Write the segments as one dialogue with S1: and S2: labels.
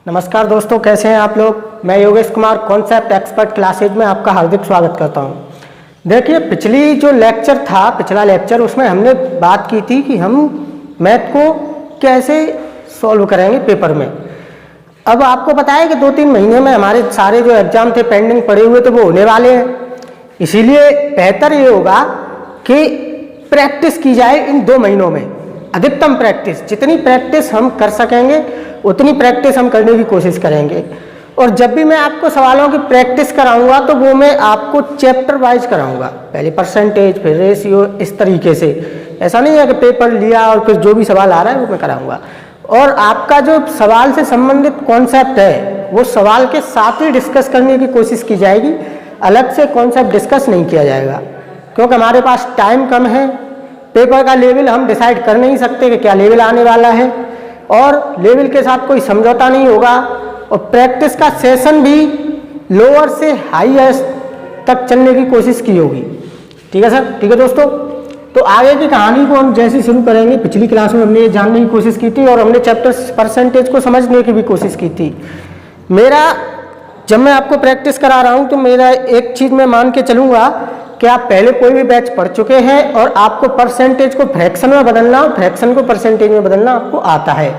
S1: नमस्कार दोस्तों, कैसे हैं आप लोग। मैं Yogesh Kumar concept expert classes में आपका हार्दिक स्वागत करता हूं। देखिए, पिछला लेक्चर उसमें हमने बात की थी कि हम मैथ को कैसे सॉल्व करेंगे पेपर में। अब आपको पता है कि 2-3 महीने में हमारे सारे जो एग्जाम थे पेंडिंग पड़े हुए थे वो होने वाले हैं। इसीलिए बेहतर ये होगा कि प्रैक्टिस की जाए इन 2 महीनों में। अधिकतम प्रैक्टिस, जितनी प्रैक्टिस हम कर सकेंगे उतनी प्रैक्टिस हम करने की कोशिश करेंगे। और जब भी मैं आपको सवालों की प्रैक्टिस कराऊंगा तो वो मैं आपको चैप्टर वाइज कराऊंगा। पहले परसेंटेज, फिर रेशियो, इस तरीके से। ऐसा नहीं है कि पेपर लिया और फिर जो भी सवाल आ रहा है वो मैं कराऊंगा। और आपका जो सवाल से संबंधित कॉन्सेप्ट है वो सवाल के साथ ही डिस्कस करने की कोशिश की जाएगी। अलग से कॉन्सेप्ट डिस्कस नहीं किया जाएगा, क्योंकि हमारे पास टाइम कम है। पेपर का लेवल हम डिसाइड कर नहीं सकते कि क्या लेवल आने वाला है, और लेवल के साथ कोई समझौता नहीं होगा। और प्रैक्टिस का सेशन भी लोअर से हाईएस्ट तक चलने की कोशिश की होगी। ठीक है सर, ठीक है दोस्तों। तो आगे की कहानी को हम जैसे शुरू करेंगे, पिछली क्लास में हमने ये जानने की कोशिश की थी और हमने चैप्टर परसेंटेज को समझने की भी कोशिश की थी। जब मैं आपको प्रैक्टिस करा रहा हूँ तो मेरा एक चीज़ मैं मान के चलूँगा कि आप पहले कोई भी बैच पढ़ चुके हैं और आपको परसेंटेज को फ्रैक्शन में बदलना, फ्रैक्शन को परसेंटेज में बदलना आपको आता है।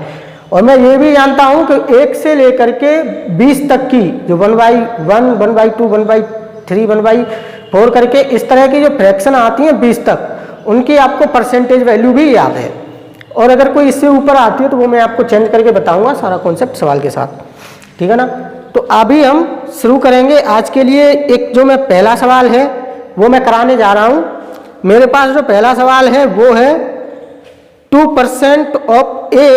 S1: और मैं ये भी जानता हूँ कि 1 से लेकर के 20 तक की जो 1/1, 1/2, 1/3, 1/4 करके इस तरह की जो फ्रैक्शन आती हैं 20 तक, उनकी आपको परसेंटेज वैल्यू भी याद है। और अगर कोई इससे ऊपर आती है तो वो मैं आपको चेंज करके बताऊँगा सारा कॉन्सेप्ट सवाल के साथ। ठीक है ना। तो अभी हम शुरू करेंगे। आज के लिए एक जो मैं पहला सवाल है वो मैं कराने जा रहा हूँ। मेरे पास जो पहला सवाल है वो है 2% of A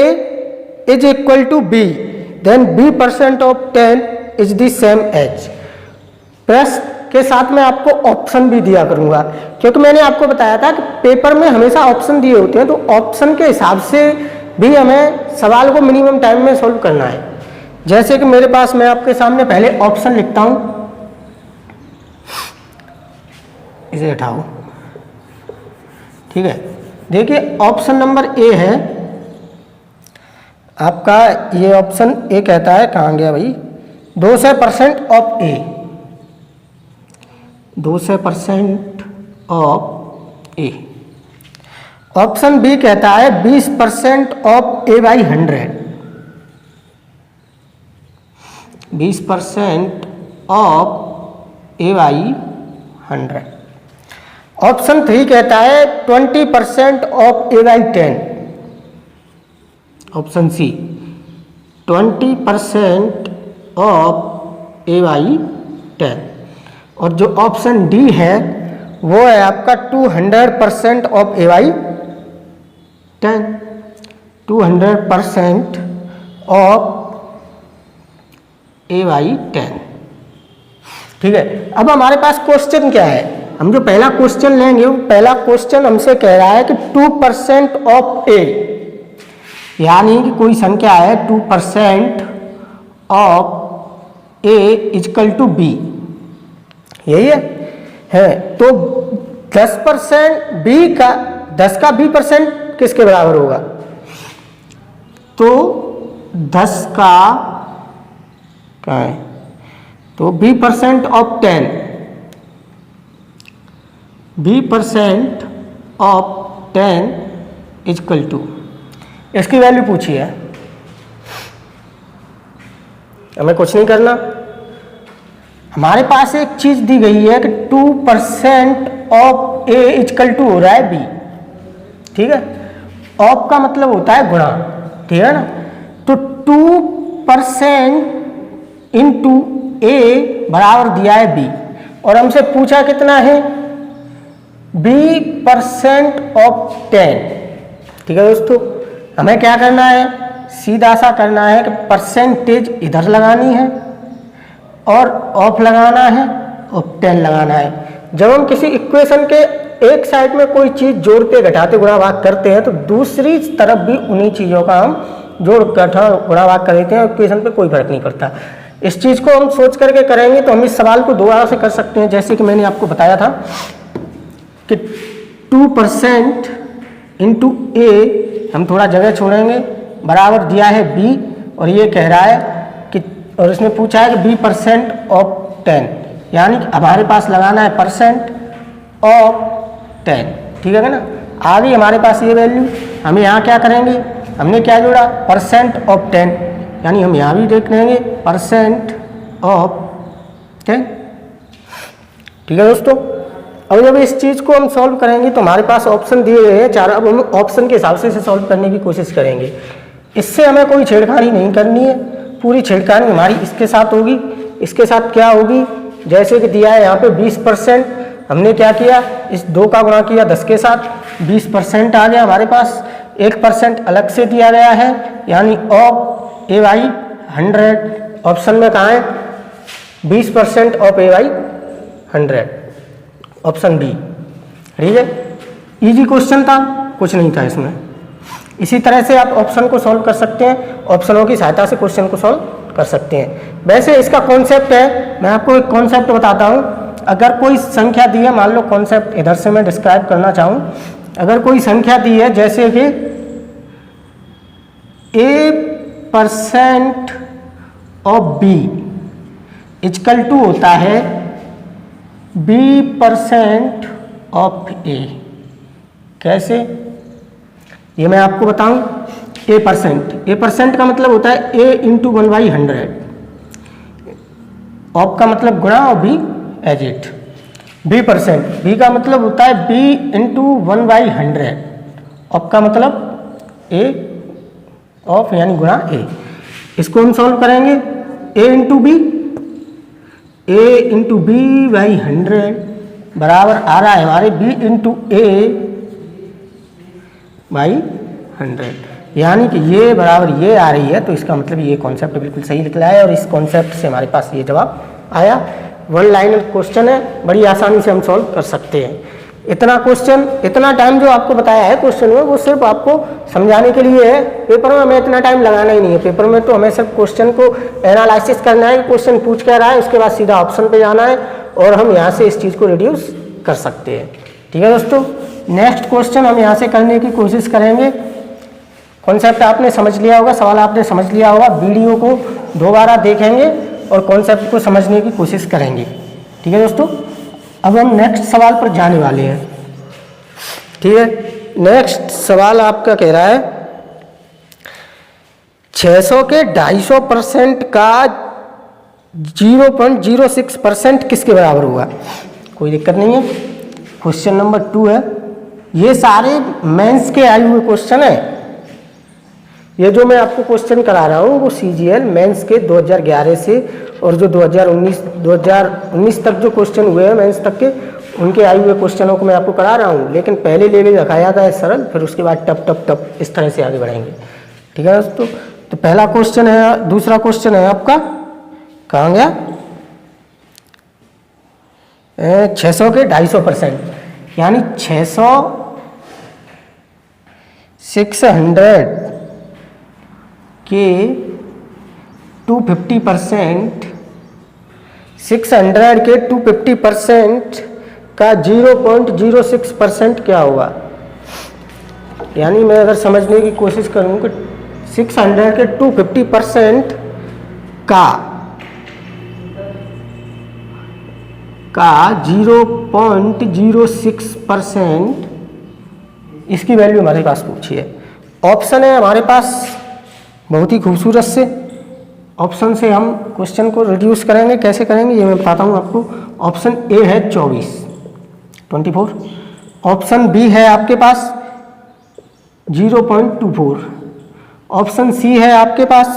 S1: is equal to B, then B% of 10 is the same as. प्रश्न के साथ मैं आपको ऑप्शन भी दिया करूँगा, क्योंकि मैंने आपको बताया था कि पेपर में हमेशा ऑप्शन दिए होते हैं, तो ऑप्शन के हिसाब से भी हमें सवाल को मिनिमम टाइम में सोल्व करना है। जैसे कि मेरे पास, मैं आपके सामने पहले ऑप्शन लिखता हूँ, इसे हटाओ। ठीक है, देखिए ऑप्शन नंबर ए है आपका। ये ऑप्शन ए कहता है, कहाँ गया भाई, 200% of A, 200% of A. Option B कहता है 20% of A by 100, 20% of A by 100। Option 3 कहता है 20% of A by 10, option C 20% of A by 10। और जो ऑप्शन डी है वो है आपका 200% of A by 10, 200% of A by 10। ठीक है, अब हमारे पास क्वेश्चन क्या है। हम जो पहला क्वेश्चन लेंगे, वो पहला क्वेश्चन हमसे कह रहा है कि 2% ऑफ ए, यानी कि कोई संख्या है 2% of A is equal to B, यही है। तो 10% बी का, 10 का B% किसके बराबर होगा, तो 10 का क्या है, तो B% of 10, B% of 10 is equal to, इसकी वैल्यू पूछी है, हमें कुछ नहीं करना। हमारे पास एक चीज दी गई है कि 2% ऑफ ए इजकल टू हो रहा है बी। ठीक है, ऑफ का मतलब होता है गुणा, ठीक है ना। तो 2% इंटू ए बराबर दिया है बी, और हमसे पूछा कितना है, B% ऑफ 10। ठीक है दोस्तों, हमें क्या करना है, सीधा सा करना है कि परसेंटेज इधर लगानी है और ऑफ लगाना है और 10 लगाना है। जब हम किसी इक्वेशन के एक साइड में कोई चीज़ जोड़ते, घटाते, गुणा भाग करते हैं तो दूसरी तरफ भी उन्हीं चीज़ों का हम जोड़, घटा, गुणा भाग कर देते हैं। इक्वेशन पे कोई फर्क नहीं पड़ता। इस चीज़ को हम सोच करके करेंगे तो हम इस सवाल को दोबारा से कर सकते हैं। जैसे कि मैंने आपको बताया था कि 2% इंटू ए, हम थोड़ा जगह छोड़ेंगे, बराबर दिया है बी, और ये कह रहा है और इसने पूछा है कि b% ऑफ 10, यानी कि हमारे पास लगाना है % ऑफ 10, ठीक है ना। आ गई हमारे पास ये वैल्यू, हमें यहाँ क्या करेंगे, हमने क्या जोड़ा % ऑफ 10, यानी हम यहाँ भी देख लेंगे % ऑफ 10, ठीक है दोस्तों। अब जब इस चीज़ को हम सॉल्व करेंगे तो हमारे पास ऑप्शन दिए गए हैं 4, अब हम ऑप्शन के हिसाब से इसे सॉल्व करने की कोशिश करेंगे। इससे हमें कोई छेड़खानी नहीं करनी है, पूरी छेड़खानी हमारी इसके साथ होगी। इसके साथ क्या होगी, जैसे कि दिया है यहाँ पे 20%, हमने क्या किया, इस 2 का गुणा किया 10 के साथ, 20% आ गया हमारे पास। 1% अलग से दिया गया है, यानी ऑफ ए बाई 100, ऑप्शन में कहाँ है 20% of A by 100, option B, ठीक है। इजी क्वेश्चन था, कुछ नहीं था इसमें। इसी तरह से आप ऑप्शन को सॉल्व कर सकते हैं, ऑप्शनों की सहायता से क्वेश्चन को सॉल्व कर सकते हैं। वैसे इसका कॉन्सेप्ट है, मैं आपको एक कॉन्सेप्ट बताता हूँ। अगर कोई संख्या दी है, मान लो कॉन्सेप्ट इधर से मैं डिस्क्राइब करना चाहूँ, अगर कोई संख्या दी है जैसे कि a% of b equal to होता है b% ऑफ a, कैसे ये मैं आपको बताऊं। a% का मतलब होता है a इंटू 1/100, ऑफ का मतलब गुणा और b एज इट। b का मतलब होता है b इंटू 1/100, ऑफ का मतलब a ऑफ यानी गुणा a। इसको हम सॉल्व करेंगे, a इंटू b/100 बराबर आ रहा है हमारे b इंटू a/100, यानी कि ये बराबर ये आ रही है। तो इसका मतलब ये कॉन्सेप्ट बिल्कुल सही निकला है और इस कॉन्सेप्ट से हमारे पास ये जवाब आया। 1 लाइनर क्वेश्चन है, बड़ी आसानी से हम सॉल्व कर सकते हैं। इतना क्वेश्चन, इतना टाइम जो आपको बताया है क्वेश्चन में, वो सिर्फ आपको समझाने के लिए है। पेपर में हमें इतना टाइम लगाना ही नहीं है। पेपर में तो हमें सिर्फ क्वेश्चन को एनालिसिस करना है, क्वेश्चन पूछ कर रहा है, उसके बाद सीधा ऑप्शन पे जाना है और हम यहाँ से इस चीज़ को रिड्यूस कर सकते हैं, ठीक है दोस्तों। नेक्स्ट क्वेश्चन हम यहाँ से करने की कोशिश करेंगे। कॉन्सेप्ट आपने समझ लिया होगा, सवाल आपने समझ लिया होगा, वीडियो को दोबारा देखेंगे और कॉन्सेप्ट को समझने की कोशिश करेंगे, ठीक है दोस्तों। अब हम नेक्स्ट सवाल पर जाने वाले हैं, ठीक है। नेक्स्ट सवाल आपका कह रहा है 600 के 250% का 0.06% किसके बराबर हुआ। कोई दिक्कत नहीं है, क्वेश्चन नंबर 2 है। ये सारे मेंस के आए हुए क्वेश्चन है। ये जो मैं आपको क्वेश्चन करा रहा हूँ वो CGL मेंस के 2011 से और जो 2019 तक जो क्वेश्चन हुए हैं मेंस तक के, उनके आए हुए क्वेश्चनों को मैं आपको करा रहा हूँ। लेकिन पहले लेवल रखा जाता है सरल, फिर उसके बाद टप इस तरह से आगे बढ़ेंगे, ठीक है दोस्तों। तो पहला क्वेश्चन है, दूसरा क्वेश्चन है आपका कहाँ गया, 600 के 250%, यानी 600 के 250%, 600 के 250% का 0.06% क्या होगा। यानी मैं अगर समझने की कोशिश करूँ कि 600 के 250% का 0.06% इसकी वैल्यू हमारे पास पूछी है। ऑप्शन है हमारे पास बहुत ही खूबसूरत से, ऑप्शन से हम क्वेश्चन को रिड्यूस करेंगे। कैसे करेंगे ये मैं बताता हूँ आपको। ऑप्शन ए है 24, ऑप्शन बी है आपके पास 0.24, ऑप्शन सी है आपके पास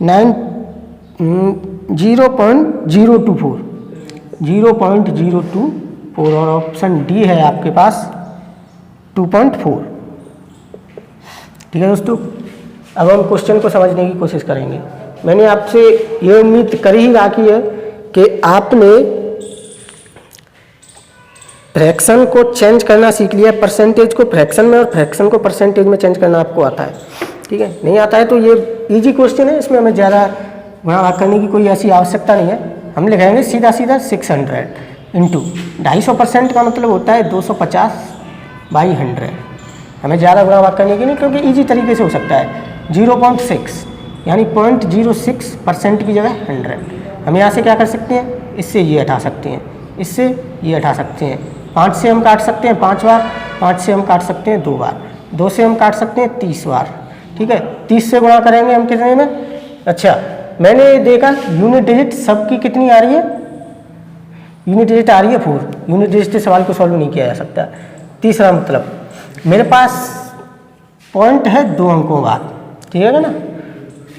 S1: 0.024 और ऑप्शन डी है आपके पास 2.4, ठीक है दोस्तों। अब हम क्वेश्चन को समझने की कोशिश करेंगे। मैंने आपसे ये उम्मीद कर ही रखी है कि आपने फ्रैक्शन को चेंज करना सीख लिया, परसेंटेज को फ्रैक्शन में और फ्रैक्शन को परसेंटेज में चेंज करना आपको आता है, ठीक है। नहीं आता है तो ये इजी क्वेश्चन है, इसमें हमें ज़्यादा गुणा भाग करने की कोई ऐसी आवश्यकता नहीं है। हम लिखेंगे सीधा 600 इंटू 250% का मतलब होता है 250/100। हमें ज़्यादा गुणा भाग करने की नहीं, क्योंकि ईजी तरीके से हो सकता है। 0.6 यानी 0.06% की जगह 100। हम यहाँ से क्या कर सकते हैं, इससे ये हटा सकते हैं, इससे ये हटा सकते हैं। 5 से हम काट सकते हैं 5 बार, 5 से हम काट सकते हैं 2 बार, 2 से हम काट सकते हैं 30 बार। ठीक है, 30 से गुणा करेंगे हम कितने में? अच्छा, मैंने देखा यूनिट डिजिट सबकी कितनी आ रही है, यूनिट डिजिट आ रही है 4। यूनिट डिजिट से सवाल को सॉल्व नहीं किया जा सकता। तीसरा मतलब मेरे पास पॉइंट है 2 अंकों बाद, ठीक है ना,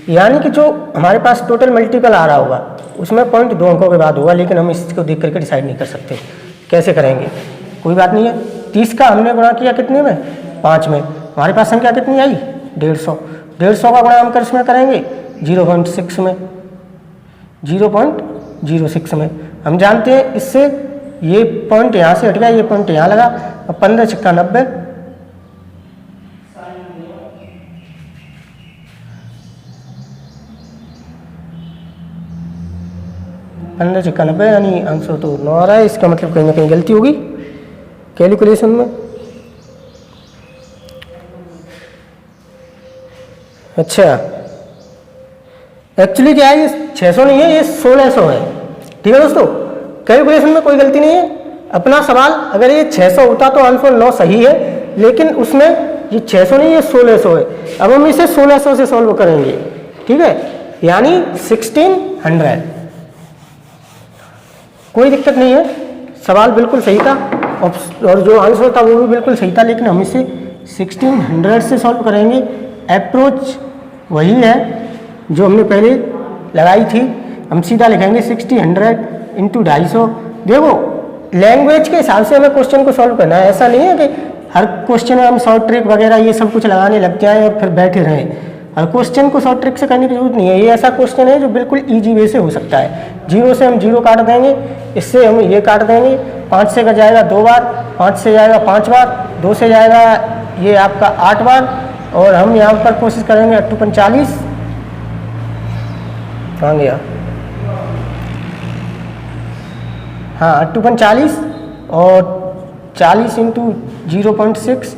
S1: यानी कि जो हमारे पास टोटल मल्टीपल आ रहा होगा उसमें पॉइंट 2 अंकों के बाद होगा, लेकिन हम इसको देख करके डिसाइड नहीं कर सकते कैसे करेंगे। कोई बात नहीं है, 30 का हमने गुणा किया कितने में? 5 में। हमारे पास संख्या कितनी आई? 150। 150 का गुणा हम किसमें करेंगे? 0.6 में, 0.06 में। हम जानते हैं इससे ये पॉइंट यहाँ से हट गया, ये पॉइंट यहाँ लगा। अब 15 छक्का 90, 15 छक्का 90, यानी आंसर तो 9 आ रहा है। इसका मतलब कहीं ना कहीं गलती होगी कैलकुलेशन में। अच्छा, एक्चुअली क्या है, ये 600 नहीं है, ये 1600 है। ठीक है दोस्तों, कैलकुलेशन में कोई गलती नहीं है। अपना सवाल अगर ये 600 होता तो आंसर 9 सही है, लेकिन उसमें ये 600 नहीं, ये 1600 है। अब हम इसे 1600 से सॉल्व करेंगे। ठीक है, यानी 1600। कोई दिक्कत नहीं है, सवाल बिल्कुल सही था और जो आंसर था वो भी बिल्कुल सही था, लेकिन हम इसे 1600 से सॉल्व करेंगे। अप्रोच वही है जो हमने पहले लगाई थी। हम सीधा लिखेंगे 1600 इंटू 250। देखो, लैंग्वेज के हिसाब से हमें क्वेश्चन को सॉल्व करना है। ऐसा नहीं है कि हर क्वेश्चन में हम शॉर्ट ट्रिक वगैरह ये सब कुछ लगाने लग जाएं और फिर बैठे रहें। हर क्वेश्चन को शॉर्ट ट्रिक से करने की जरूरत नहीं है। ये ऐसा क्वेश्चन है जो बिल्कुल ईजी वे से हो सकता है। 0 से हम 0 काट देंगे, इससे हम ये काट देंगे। 5 से का जाएगा 2 बार, 5 से जाएगा 5 बार, 2 से जाएगा ये आपका 8 बार, और हम यहाँ पर कोशिश करेंगे 8 × 45। कहाँ गया? हाँ, 8 × 45 और 40 इंटू 0.6,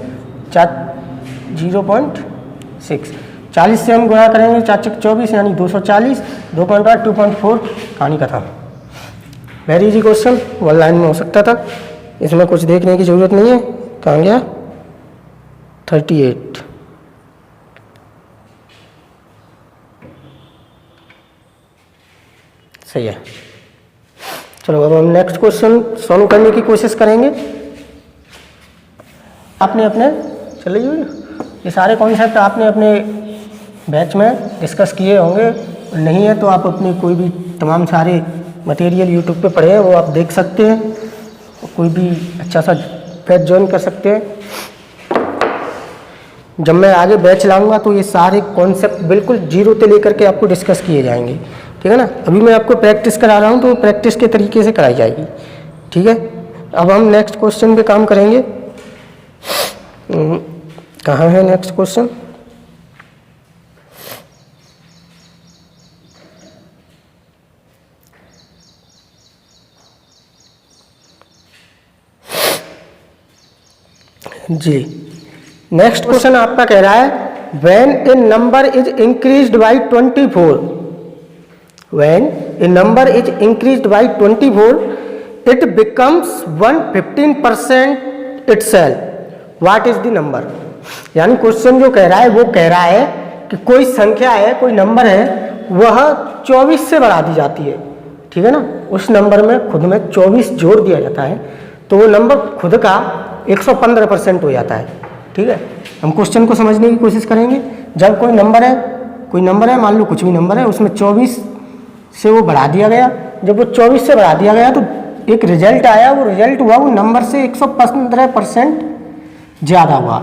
S1: 0.6। 40 से हम गुणा करेंगे 4 × 24, यानी 240, 2.8, 2.4, कहानी खत्म। वेरी इजी क्वेश्चन, 1 लाइन में हो सकता था, इसमें कुछ देखने की जरूरत नहीं है। कहाँ गया? 38। सही है। चलो अब हम नेक्स्ट क्वेश्चन सॉल्व करने की कोशिश करेंगे। आपने अपने चलिए ये सारे कॉन्सेप्ट आपने अपने बैच में डिस्कस किए होंगे, नहीं है तो आप अपने कोई भी तमाम सारे मटेरियल यूट्यूब पे पढ़े हैं, वो आप देख सकते हैं। कोई भी अच्छा सा बैच ज्वाइन कर सकते हैं। जब मैं आगे बैच लाऊंगा तो ये सारे कॉन्सेप्ट बिल्कुल 0 से लेकर के आपको डिस्कस किए जाएंगे। ठीक है ना, अभी मैं आपको प्रैक्टिस करा रहा हूँ तो प्रैक्टिस के तरीके से कराई जाएगी। ठीक है, अब हम नेक्स्ट क्वेश्चन पे काम करेंगे। कहाँ है नेक्स्ट क्वेश्चन? जी, नेक्स्ट क्वेश्चन आपका कह रहा है when A number is increased by 24, when a number is increased by 24 it becomes 115% itself, what is the number? यानी क्वेश्चन जो कह रहा है वो कह रहा है कि कोई संख्या है, कोई नंबर है, वह 24 से बढ़ा दी जाती है। ठीक है ना, उस नंबर में खुद में 24 जोड़ दिया जाता है तो वो नंबर खुद का 115% हो जाता है। ठीक है, हम क्वेश्चन को समझने की कोशिश करेंगे। जब कोई नंबर है, मान लो कुछ भी नंबर है, उसमें 24 से वो बढ़ा दिया गया। जब वो 24 से बढ़ा दिया गया तो एक रिजल्ट आया, वो रिजल्ट हुआ वो नंबर से 115% ज़्यादा हुआ।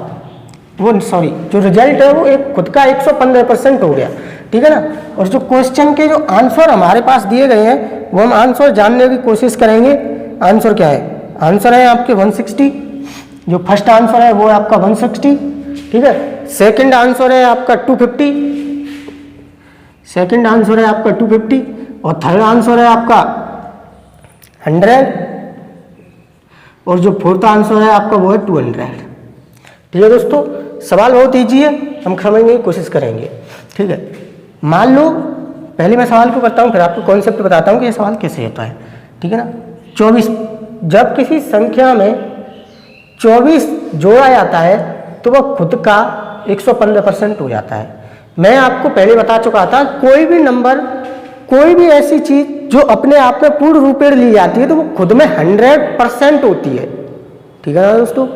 S1: वो सॉरी, जो रिजल्ट है वो एक खुद का 115% हो गया। ठीक है ना, और जो क्वेश्चन के जो आंसर हमारे पास दिए गए हैं वो हम आंसर जानने की कोशिश करेंगे। आंसर क्या है? आंसर है आपके 160। जो फर्स्ट आंसर है वो है आपका 160। ठीक है, सेकंड आंसर है आपका 250, सेकंड आंसर है आपका 250 और थर्ड आंसर है आपका 100 और जो फोर्थ आंसर है आपका वो है 200। ठीक है दोस्तों, सवाल बहुत ईजी है, हम समझने की कोशिश करेंगे। ठीक है, मान लो पहले मैं सवाल को करता हूँ, फिर आपको कॉन्सेप्ट बताता हूँ कि ये सवाल कैसे होता है, ठीक है ना। 24, जब किसी संख्या में 24 जोड़ा जाता है तो वह खुद का 115% हो जाता है। मैं आपको पहले बता चुका था, कोई भी नंबर, कोई भी ऐसी चीज जो अपने आप में पूर्ण रूपेण ली जाती है तो वो खुद में 100% होती है, ठीक है ना दोस्तों।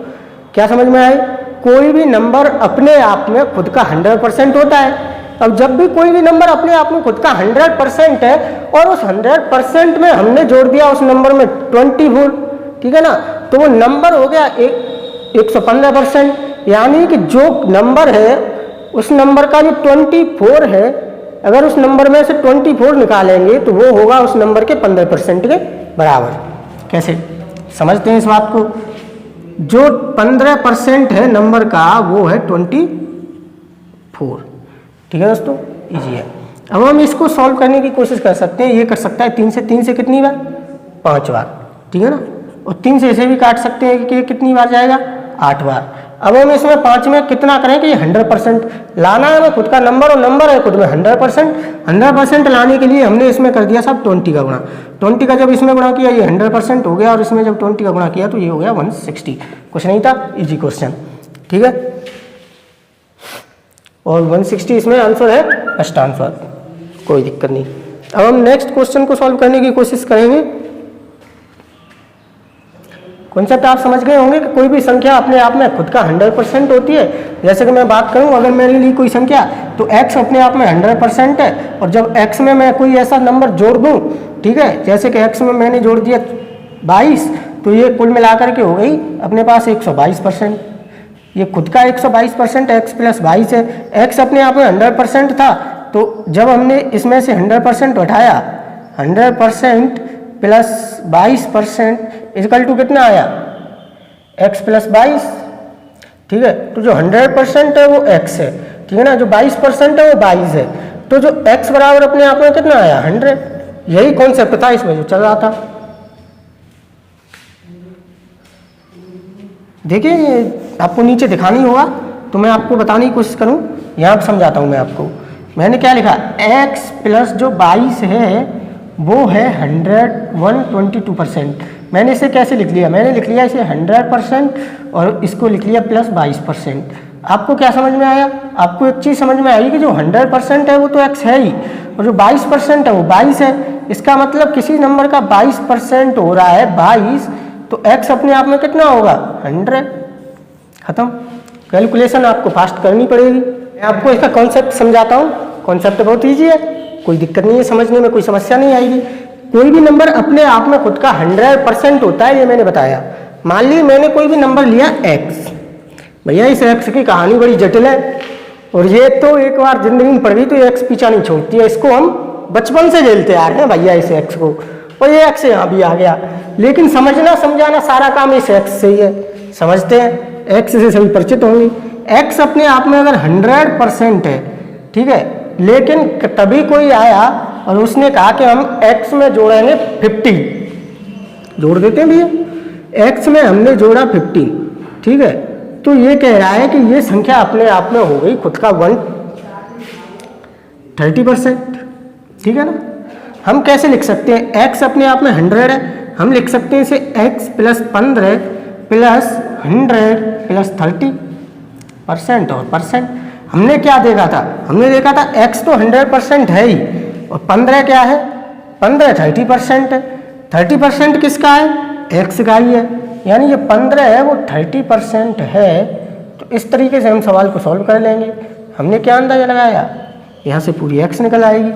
S1: क्या समझ में आए? कोई भी नंबर अपने आप में खुद का 100% होता है। अब जब भी कोई भी नंबर अपने आप में खुद का 100% है और उस 100% में हमने जोड़ दिया उस नंबर में 24, ठीक है ना, तो वो नंबर हो गया 115%। यानी कि जो नंबर है उस नंबर का जो 24 है, अगर उस नंबर में से 24 निकालेंगे तो वो होगा उस नंबर के 15% के बराबर। कैसे समझते हैं इस बात को? जो 15% है नंबर का वो है 24, ठीक है दोस्तों, इजी है। अब हम इसको सॉल्व करने की कोशिश कर सकते हैं। ये कर सकता है 3 से कितनी बार? 5 बार, ठीक है ना। और 3 से इसे भी काट सकते हैं कि कितनी बार जाएगा? 8 बार। अब हम इसमें 5 में कितना करें कि ये 100% लाना है हमें खुद का नंबर, और नंबर है खुद में 100% लाने के लिए हमने इसमें कर दिया सब 20 का गुणा। 20 का जब इसमें गुणा किया ये 100% हो गया, और इसमें जब 20 का गुणा किया तो ये हो गया 160। कुछ नहीं था, इजी क्वेश्चन, ठीक है। और 160 इसमें आंसर है, फर्स्ट आंसर, कोई दिक्कत नहीं। अब हम नेक्स्ट क्वेश्चन को सॉल्व करने की कोशिश करेंगे। कॉन्सेप्ट आप समझ गए होंगे कि कोई भी संख्या अपने आप में खुद का 100% होती है। जैसे कि मैं बात करूं, अगर मेरे लिए कोई संख्या तो x अपने आप में 100% है, और जब x में मैं कोई ऐसा नंबर जोड़ दूं, ठीक है, जैसे कि x में मैंने जोड़ दिया 22, तो ये कुल मिलाकर के हो गई अपने पास 122%। ये खुद का 122% x प्लस 22 है। x अपने आप में 100% था, तो जब हमने इसमें से 100% उठाया, 100% प्लस 22% इक्वल टू कितना आया? x प्लस 22, ठीक है। तो जो 100% है वो x है, ठीक है ना, जो 22% है वो 22 है। तो जो x बराबर अपने आप में कितना आया? 100। यही कॉन्सेप्ट था इसमें जो चल रहा था। देखिए आपको नीचे दिखा नहीं होगा तो मैं आपको बताने की कोशिश करूं, यहाँ पर समझाता हूँ मैं आपको। मैंने क्या लिखा? x प्लस जो 22 है वो है 122%। मैंने इसे कैसे लिख लिया? मैंने लिख लिया इसे 100% और इसको लिख लिया प्लस 22%। आपको क्या समझ में आया? आपको एक चीज़ समझ में आई कि जो 100% है वो तो x है ही, और जो 22% है वो 22 है। इसका मतलब किसी नंबर का 22% हो रहा है 22, तो x अपने आप में कितना होगा? 100। खत्म। कैलकुलेशन आपको फास्ट करनी पड़ेगी। मैं आपको इसका कॉन्सेप्ट समझाता हूँ। कॉन्सेप्ट बहुत ईजी है, कोई दिक्कत नहीं है, समझने में कोई समस्या नहीं आएगी। कोई भी नंबर अपने आप में खुद का 100% होता है, ये मैंने बताया। मान ली मैंने कोई भी नंबर लिया x, भैया इस x की कहानी बड़ी जटिल है, और ये तो एक बार जिंदगी में पड़ गई तो ये x पीछा नहीं छोड़ती है। इसको हम बचपन से झेलते आ रहे हैं भैया इस x को, और ये x यहाँ भी आ गया। लेकिन समझना समझाना सारा काम इस x से ही है। समझते हैं, x से सभी परिचित होंगे। x अपने आप में अगर 100% है, ठीक है, लेकिन तभी कोई आया और उसने कहा कि हम x में जोड़ेंगे 15, जोड़ देते हैं भैया। x में हमने जोड़ा 15, ठीक है, तो ये कह रहा है कि ये संख्या अपने आप में हो गई खुद का 130%, ठीक है ना। हम कैसे लिख सकते हैं? x अपने आप में 100 है, हम लिख सकते हैं इसे x प्लस 15 प्लस 100 प्लस 30% और परसेंट। हमने क्या देखा था? हमने देखा था x तो 100% है ही, और 15 क्या है? 15 30% है। 30% किसका है? x का ही है। यानी ये 15 है वो 30% है। तो इस तरीके से हम सवाल को सॉल्व कर लेंगे। हमने क्या अंदाजा लगाया? यहाँ से पूरी x निकल आएगी।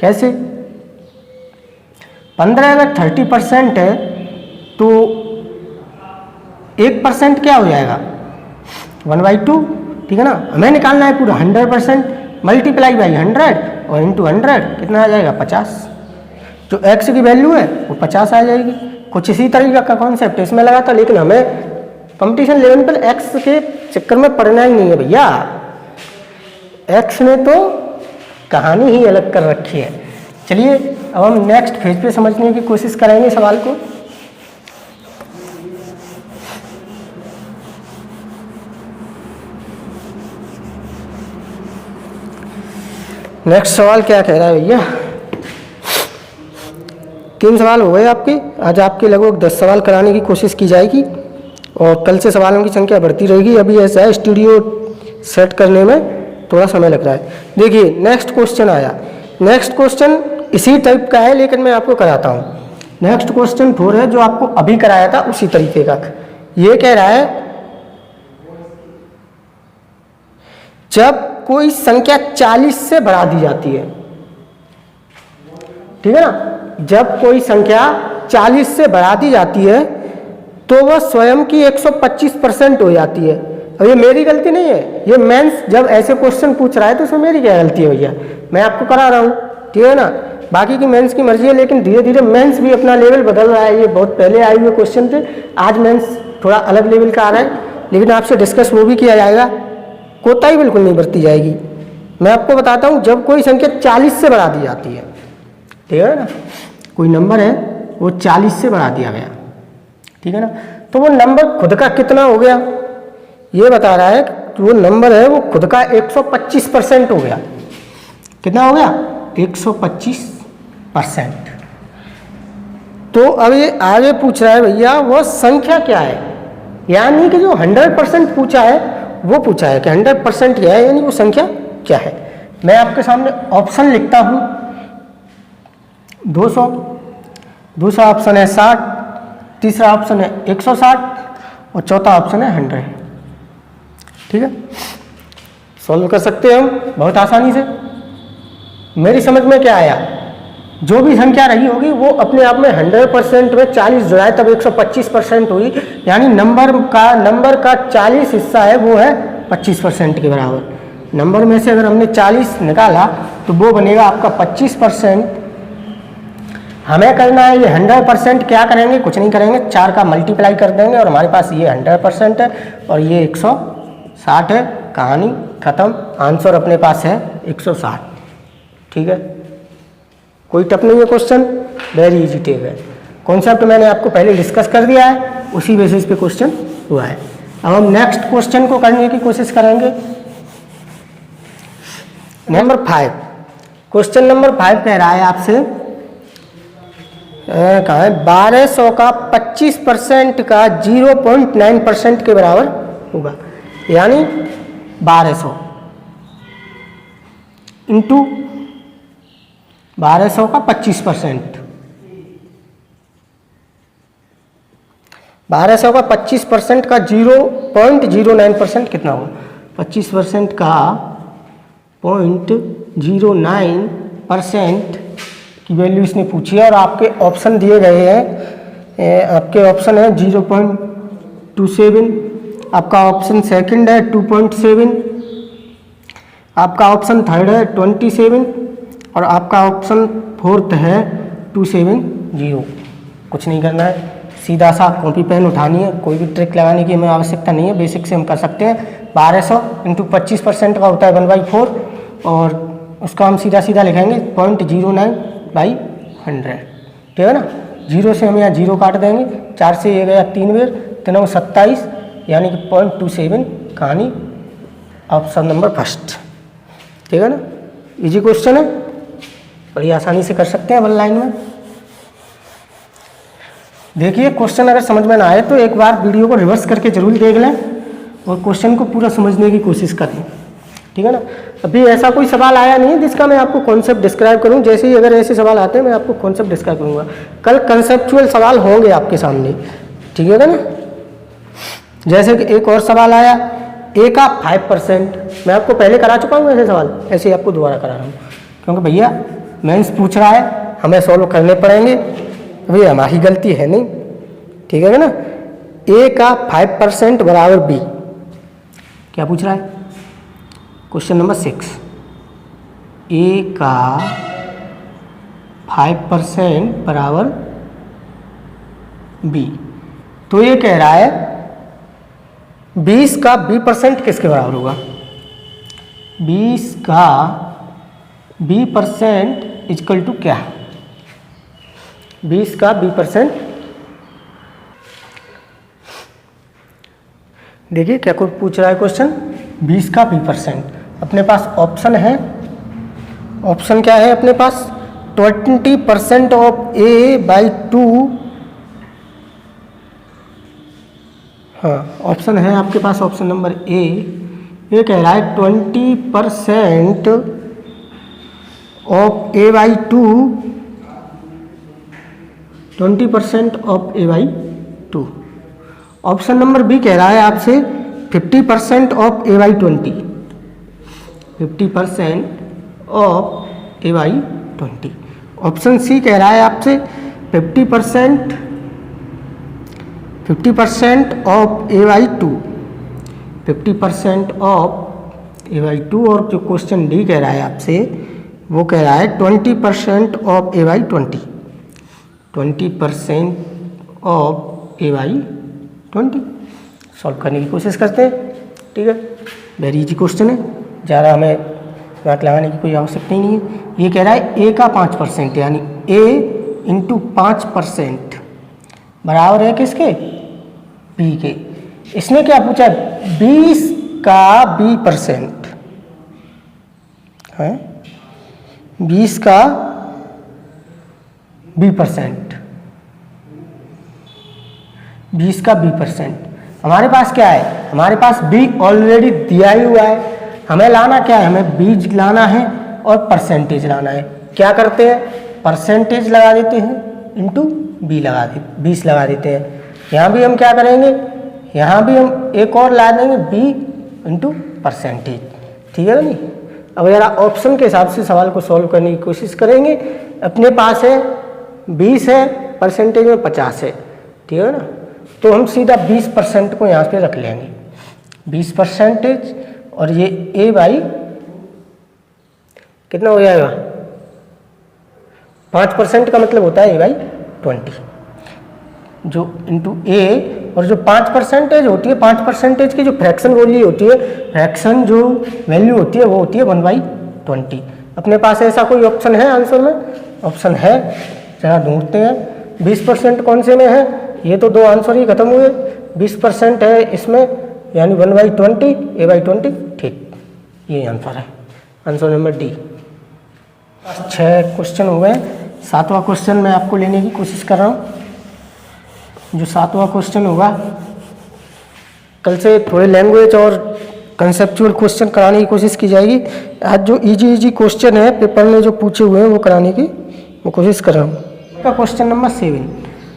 S1: कैसे? 15 अगर 30% है तो 1% क्या हो जाएगा? 1/2, ठीक है ना। हमें निकालना है पूरा 100%, मल्टीप्लाई बाई 100 और इंटू 100 कितना आ जाएगा? 50। जो x की वैल्यू है वो 50 आ जाएगी। कुछ इसी तरीके का कॉन्सेप्ट इसमें लगा था, लेकिन हमें कंपटीशन लेवल पर x के चक्कर में पड़ना ही नहीं है भैया। x ने तो कहानी ही अलग कर रखी है। चलिए अब हम नेक्स्ट फेज पे समझने की कोशिश करेंगे सवाल को। नेक्स्ट सवाल क्या कह रहा है भैया? 3 सवाल हो गए आपके। आज आपके लगभग 10 सवाल कराने की कोशिश की जाएगी और कल से सवालों की संख्या बढ़ती रहेगी। अभी ऐसा है, स्टूडियो सेट करने में थोड़ा समय लग रहा है। देखिए नेक्स्ट क्वेश्चन आया। नेक्स्ट क्वेश्चन इसी टाइप का है लेकिन मैं आपको कराता हूँ। नेक्स्ट क्वेश्चन 4 है जो आपको अभी कराया था उसी तरीके का। ये कह रहा है जब कोई संख्या 40 से बढ़ा दी जाती है, ठीक है ना, जब कोई संख्या 40 से बढ़ा दी जाती है तो वह स्वयं की 125% हो जाती है। अब ये मेरी गलती नहीं है, ये मेंस जब ऐसे क्वेश्चन पूछ रहा है तो उसमें मेरी क्या गलती है भैया, मैं आपको करा रहा हूँ, ठीक है ना। बाकी की मेंस की मर्जी है, लेकिन धीरे धीरे मेंस भी अपना लेवल बदल रहा है। ये बहुत पहले आए हुए क्वेश्चन थे, आज मेंस थोड़ा अलग लेवल का आ रहा है, लेकिन आपसे डिस्कस वो भी किया जाएगा, कोताही बिल्कुल नहीं बरती जाएगी। मैं आपको बताता हूँ जब कोई संख्या 40 से बढ़ा दी जाती है, ठीक है ना, कोई नंबर है वो 40 से बढ़ा दिया गया, ठीक है ना, तो वो नंबर खुद का कितना हो गया ये बता रहा है कि वो नंबर है वो खुद का 125% हो गया। कितना हो गया? 125%। तो अब ये आगे पूछ रहा है भैया वो संख्या क्या है, यानी कि जो 100% पूछा है वो पूछा है कि 100% क्या है, यानी वो संख्या क्या है। मैं आपके सामने ऑप्शन लिखता हूँ। 200, दूसरा ऑप्शन है 60, तीसरा ऑप्शन है 160 और चौथा ऑप्शन है 100। ठीक है, सॉल्व कर सकते हैं हम बहुत आसानी से। मेरी समझ में क्या आया, जो भी संख्या रही होगी वो अपने आप में 100% में 40 जुड़ाए तब 125% हुई, यानी नंबर का 40 हिस्सा है वो है 25% के बराबर। नंबर में से अगर हमने 40 निकाला तो वो बनेगा आपका 25%। हमें करना है ये 100%, क्या करेंगे, कुछ नहीं करेंगे, 4 का मल्टीप्लाई कर देंगे और हमारे पास ये 100% है और ये 160 है। कहानी खत्म, आंसर अपने पास है 160। ठीक है, कोई टफ नहीं है क्वेश्चन, वेरी इजी टेक है। कॉन्सेप्ट मैंने आपको पहले डिस्कस कर दिया है, उसी बेसिस पे क्वेश्चन हुआ है। अब हम नेक्स्ट क्वेश्चन को करने की कोशिश करेंगे। नंबर 5, क्वेश्चन नंबर 5 कह रहा है आपसे, कहाँ है, 1200 का 25% का 0.9% के बराबर होगा, यानी 1200 इंटू 1200 का 25%, 1200 का 25% का 0.09% कितना होगा? 25% का 0.09% की वैल्यू इसने पूछी है और आपके ऑप्शन दिए गए हैं। आपके ऑप्शन है 0.27, आपका ऑप्शन सेकंड है 2.7, आपका ऑप्शन थर्ड है 27 और आपका ऑप्शन फोर्थ है 270। कुछ नहीं करना है, सीधा सा कॉपी पेन उठानी है, कोई भी ट्रिक लगाने की हमें आवश्यकता नहीं है, बेसिक से हम कर सकते हैं। 1200 इंटू 25% का होता है 1/4 और उसका हम सीधा सीधा लिखेंगे 0.09/100। ठीक है ना, 0 से हम यहाँ 0 काट देंगे, 4 से ये गया 3 बेर, 3 27, यानी कि 0.27। कहानी ऑप्शन नंबर फर्स्ट। ठीक है ना, इजी क्वेश्चन है, बड़ी आसानी से कर सकते हैं 1 लाइन में। देखिए क्वेश्चन अगर समझ में ना आए तो एक बार वीडियो को रिवर्स करके जरूर देख लें और क्वेश्चन को पूरा समझने की कोशिश करें। ठीक है ना, अभी ऐसा कोई सवाल आया नहीं है जिसका मैं आपको कॉन्सेप्ट डिस्क्राइब करूं। जैसे ही अगर ऐसे सवाल आते हैं मैं आपको कॉन्सेप्ट डिस्क्राइब करूंगा। कल कंसेप्चुअल सवाल होंगे आपके सामने, ठीक है ना। जैसे कि एक और सवाल आया, ए का 5%, मैं आपको पहले करा चुका हूँ ऐसे सवाल, ऐसे ही आपको दोबारा करा रहा हूँ क्योंकि भैया मेंस पूछ रहा है, हमें सॉल्व करने पड़ेंगे, अभी हमारी गलती है नहीं। ठीक है ना, ए का 5% बराबर बी, क्या पूछ रहा है? क्वेश्चन नंबर 6, ए का 5% बराबर बी। तो ये कह रहा है 20 का b% किसके बराबर होगा? 20 का b% इक्वल टू क्या? 20 का b%, देखिए क्या कुछ पूछ रहा है क्वेश्चन। 20 का b%, अपने पास ऑप्शन है ऑप्शन क्या है अपने पास 20% ऑफ A/2। हाँ, ऑप्शन है आपके पास ऑप्शन नंबर ए। ये कह रहा है 20% of A/2, 20% of A/2। Option number B कह रहा है आपसे 50% of A/20, 50% of A/20। Option C कह रहा है आपसे 50% ऑफ A/2, 50% ऑफ A/2। और जो क्वेश्चन डी कह रहा है आपसे वो कह रहा है 20% of A/20, 20% of A/20। Solve करने की कोशिश करते हैं। ठीक है, वेरी इजी क्वेश्चन है, ज़्यादा हमें दिमाग लगाने की कोई आवश्यकता ही नहीं है। ये कह रहा है ए का 5% यानी A इंटू 5% बराबर है किसके, बी के। इसने क्या पूछा है 20 का 20% है, 20 का 20%, 20 का 20%। हमारे पास क्या है, हमारे पास बी ऑलरेडी दिया ही हुआ है। हमें लाना क्या है, हमें बीज लाना है और परसेंटेज लाना है। क्या करते हैं, परसेंटेज लगा देते हैं इंटू बी लगा दे 20 लगा देते हैं। यहाँ भी हम क्या करेंगे, यहाँ भी हम एक और ला देंगे बी इंटू परसेंटेज। ठीक है नहीं। अब जरा ऑप्शन के हिसाब से सवाल को सॉल्व करने की कोशिश करेंगे। अपने पास है 20 है, परसेंटेज में 50 है, ठीक है ना। तो हम सीधा 20% को यहाँ पे रख लेंगे, 20%। और ये A बाई कितना हो जाएगा, 5% का मतलब होता है A/20 जो इंटू A। और जो 5% होती है, 5% की जो फ्रैक्शन वैल्यू होती है, फ्रैक्शन जो वैल्यू होती है वो होती है 1/20। अपने पास ऐसा कोई ऑप्शन है आंसर में, ऑप्शन है, जरा ढूंढते हैं। 20% कौन से में है, ये तो दो आंसर ही खत्म हुए। 20% है इसमें यानी 1/20 A/20। ठीक, ये आंसर है, आंसर नंबर डी। 6 क्वेश्चन हुए, 7वां क्वेश्चन मैं आपको लेने की कोशिश कर रहा हूँ। जो 7वां क्वेश्चन होगा, कल से थोड़े लैंग्वेज और कंसेप्चुअल क्वेश्चन कराने की कोशिश की जाएगी। आज जो इजी क्वेश्चन है पेपर में जो पूछे हुए हैं वो कराने की मैं कोशिश कर रहा हूँ। क्वेश्चन नंबर 7,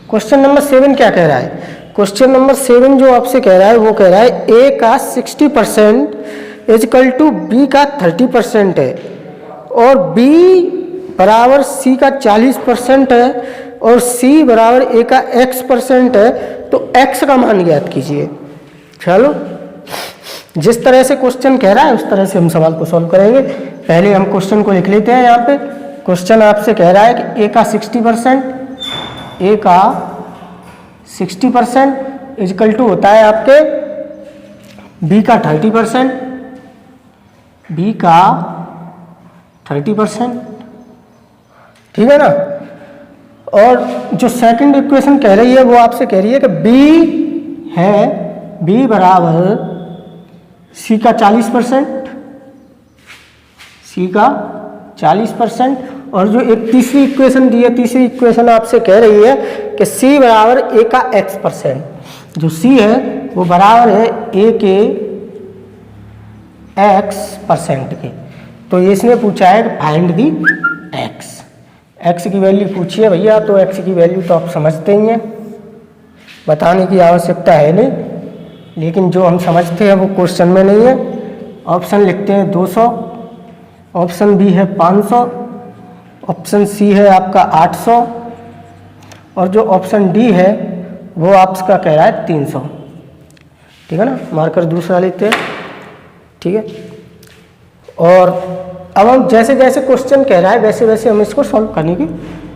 S1: क्वेश्चन नंबर 7 क्या कह रहा है, क्वेश्चन नंबर 7 जो आपसे कह रहा है वो कह रहा है A का 60% इजकल टू B का 30% है और B बराबर C का 40% है और C बराबर A का X% है, तो X का मान ज्ञात कीजिए। चलो, जिस तरह से क्वेश्चन कह रहा है उस तरह से हम सवाल को सॉल्व करेंगे। पहले हम क्वेश्चन को लिख लेते हैं। यहाँ पे क्वेश्चन आपसे कह रहा है कि A का 60%, A का 60% इजकल टू होता है आपके B का 30%, B का 30%, ठीक है ना। और जो सेकंड इक्वेशन कह रही है वो आपसे कह रही है कि B है, B बराबर C का 40%, C का 40%। और जो एक तीसरी इक्वेशन दी है, तीसरी इक्वेशन आपसे कह रही है कि C बराबर A का X%। जो C है वो बराबर है A के X% के। तो इसने पूछा है कि फाइंड दी X की वैल्यू पूछी है भैया, तो X की वैल्यू तो आप समझते ही हैं, बताने की आवश्यकता है नहीं, लेकिन जो हम समझते हैं वो क्वेश्चन में नहीं है। ऑप्शन लिखते हैं 200, ऑप्शन बी है 500, ऑप्शन सी है आपका 800 और जो ऑप्शन डी है वो आपका कह रहा है 300। ठीक है ना, मार्कर दूसरा लेते हैं। ठीक है, और अब हम जैसे जैसे क्वेश्चन कह रहा है वैसे वैसे हम इसको सॉल्व करने की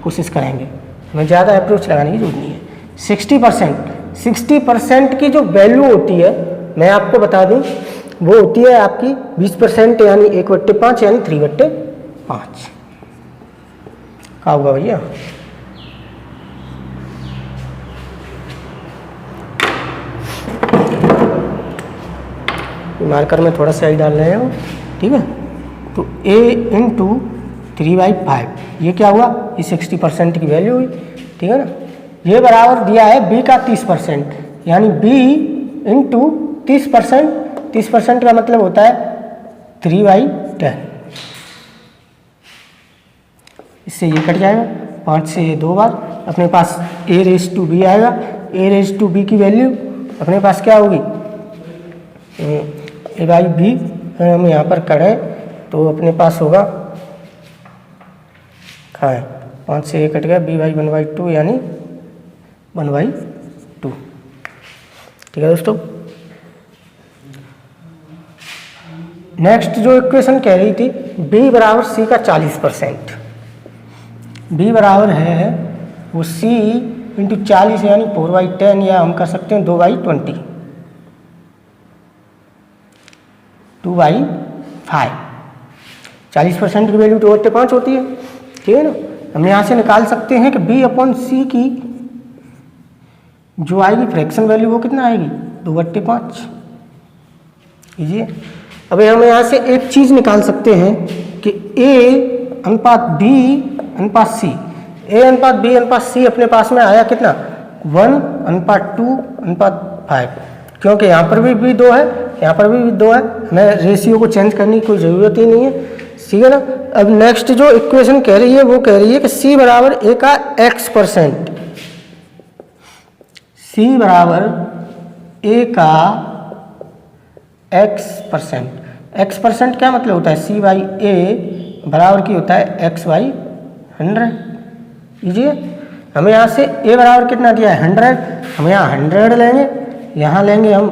S1: कोशिश करेंगे, हमें ज़्यादा अप्रोच लगाने की जरूरत नहीं है। 60% की जो वैल्यू होती है मैं आपको बता दूं, वो होती है आपकी 20% यानी 1/5 यानी 3/5। क्या होगा भैया, मार्कर में थोड़ा सा ही डाल रहे हो। ठीक है, तो A इंटू 3/5। ये क्या हुआ, ये 60% की वैल्यू हुई, ठीक है ना। ये बराबर दिया है b का 30%, यानी b इंटू 30%, 30% का मतलब होता है 3/10। इससे ये कट जाएगा, 5 से ये 2 बार, अपने पास a⁻b आएगा। a⁻b की वैल्यू अपने पास क्या होगी, a/b। हम यहाँ पर करें तो अपने पास होगा, कहाँ है, 5 से ये कट गया, b/1/2 यानी 1/2। ठीक है दोस्तों। नेक्स्ट जो इक्वेशन कह रही थी, b बराबर c का 40%, b बराबर है वो c इंटू 40 यानी 4/10, या हम कर सकते हैं 2/20, 2/5। 40% की वैल्यू 2/5 होती है, ठीक है ना। हम यहाँ से निकाल सकते हैं कि b/c की जो आएगी फ्रैक्शन वैल्यू वो कितना आएगी, 2/5। लीजिए, अभी हम यहाँ से एक चीज़ निकाल सकते हैं कि a/b/c, a/b/c अपने पास में आया कितना, 1/2/5, क्योंकि यहाँ पर भी b 2 है, यहाँ पर भी 2 है, हमें रेशियो को चेंज करने की कोई ज़रूरत ही नहीं है, ठीक है ना। अब नेक्स्ट जो इक्वेशन कह रही है वो कह रही है कि c बराबर a का x%, c बराबर a का x%। x% क्या मतलब होता है, c/a बराबर की होता है x/100। लीजिए, हमें यहाँ से a बराबर कितना दिया है, 100, हम यहाँ 100 लेंगे, यहाँ लेंगे हम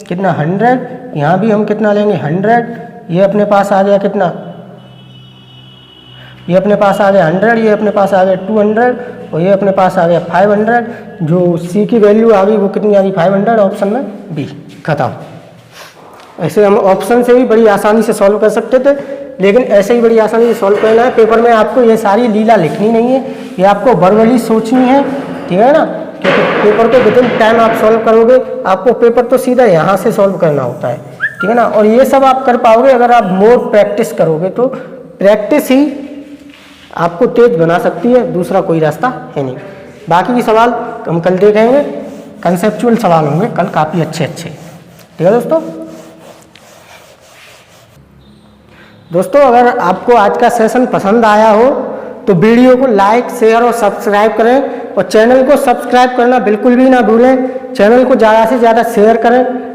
S1: कितना 100, यहाँ भी हम कितना लेंगे 100। ये अपने पास आ गया कितना, ये अपने पास आ गया 100, ये अपने पास आ गया 200, और ये अपने पास आ गया 500। जो c की वैल्यू आ गई वो कितनी आ गई, 500, ऑप्शन में बी, खत्म। ऐसे हम ऑप्शन से भी बड़ी आसानी से सॉल्व कर सकते थे, लेकिन ऐसे ही बड़ी आसानी से सॉल्व करना है। पेपर में आपको ये सारी लीला लिखनी नहीं है, ये आपको वर्बली सोचनी है, ठीक है ना, क्योंकि पेपर को विदिन टाइम आप सॉल्व करोगे। आपको पेपर तो सीधा यहाँ से सॉल्व करना होता है, ठीक है ना। और ये सब आप कर पाओगे अगर आप मोर प्रैक्टिस करोगे, तो प्रैक्टिस ही आपको तेज बना सकती है, दूसरा कोई रास्ता है नहीं। बाकी के सवाल हम कल देखेंगे, कंसेप्चुअल सवाल होंगे कल काफ़ी अच्छे, ठीक है दोस्तों। अगर आपको आज का सेशन पसंद आया हो तो वीडियो को लाइक, शेयर और सब्सक्राइब करें, और चैनल को सब्सक्राइब करना बिल्कुल भी ना भूलें। चैनल को ज़्यादा से ज़्यादा शेयर करें